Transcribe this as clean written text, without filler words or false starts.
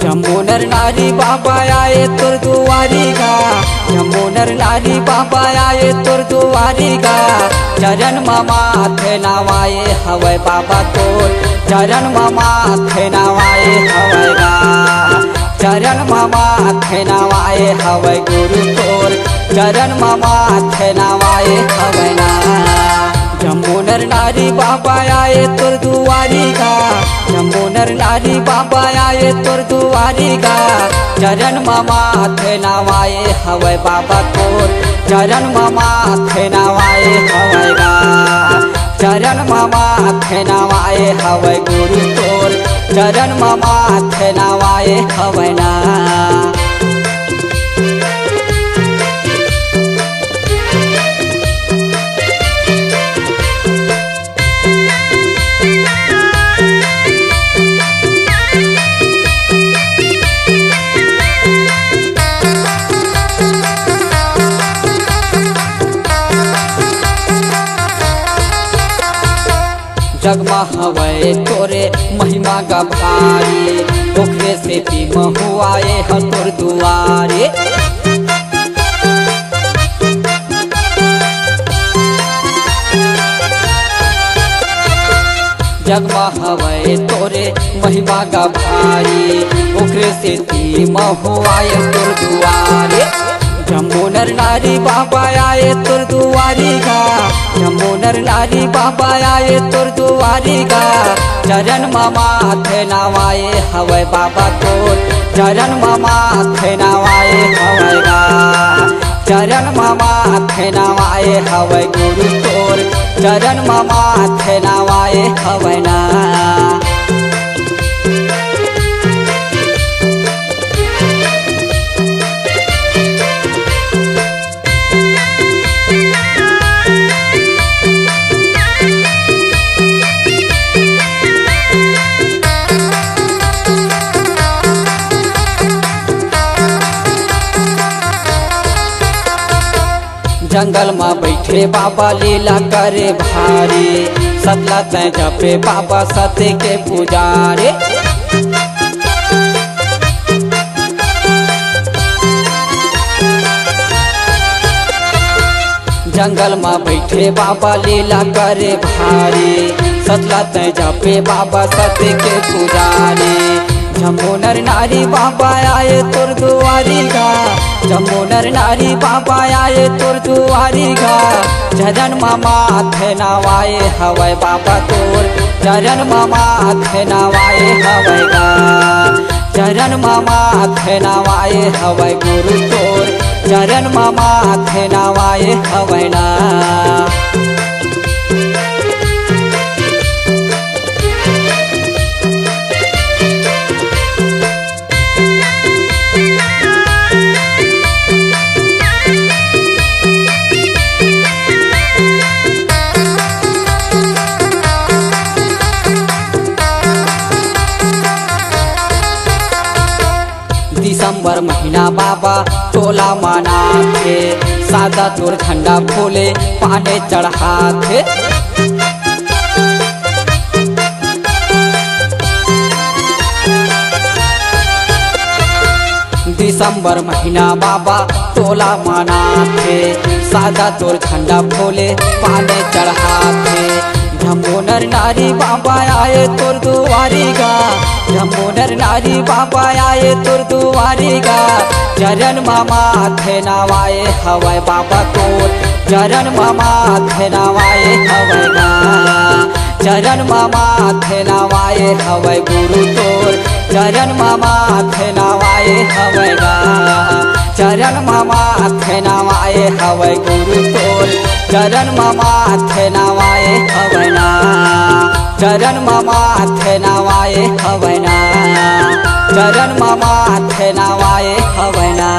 जमुनर नारी बाबा आए तुर दुआरी गा, जमुनर नारी बाबा आए तुर दुआरी गा। चरण माथे नवाए हवे बाबा तोर, चरण माथे नवाए हवे गा। चरण माथे नवाए हवे गुरु तोर, चरण माथे नवाए हवे ना। जमुनर नारी बाबा आए तुर दुआरी गा, जमुनर नारी बाबा आए तुर दुआरी गा। चरण माथे नवाए हवे बाबा तोर, चरण माथे नवाए हवे गा। चरण माथे नवाए हवे गुरु तोर, चरण माथे नवाए हवे ना। जगमा हवे तोरे महिमा का भारी, ओखरे से पीम हुआए ह तोर दुआरे। जगमा हवे तोरे महिमा का भारी, ओखरे से पीम हुआए तोर दुआरे। जमुनर नारी बाबा आए तुर दुआरी गा, जमुनर नारी बाबा आए तुर दुआरी गा। चरण माथे नवाए हवे बाबा तोर, चरण माथे नवाए हवे गा। चरण माथे नवाए हवे गुरु तोर, चरण माथे नवाए हवे ना। जंगल में बैठे बाबा लीला करे भारी, सतला तय जपे बाबा सत्य के पुजारे। जंगल में बैठे बाबा लीला करे भारी, सतला तय जपे बाबा सत्य के पुजारे। जमुनर नारी बाबा आए तुर दुआरी गा, जमुनर नारी बाबा आए तुर दुआरी गा। चरण माथे नवाए हवे बाबा तोर, चरण माथे नवाए हवे गा। चरण माथे नवाए हवे गुरु तोर, चरण माथे नवाए हवे ना। दिसंबर महीना बाबा टोला माना थे, सादा तोर झंडा फूले पाने चढ़ा थे। दिसंबर महीना बाबा टोला माना थे, सादा तोर झंडा फूले पाने चढ़ा थे। जमुनर नारी बाबा आए तुर दुआरी गा, जमुनर नारी बाबा आए तुर दुआरी गा। चरण माथे नवाए हवे बाबा तोर, चरण माथे नवाए हवे गा। चरण माथे नवाए हवे गुरु तोर, चरण माथे नवाए हवे गा। चरण माथे नवाए हवे गुरु तोर, चरण माथे नवाए हवे ना। चरण माथे नवाए हवे ना, चरण माथे नवाए हवे ना।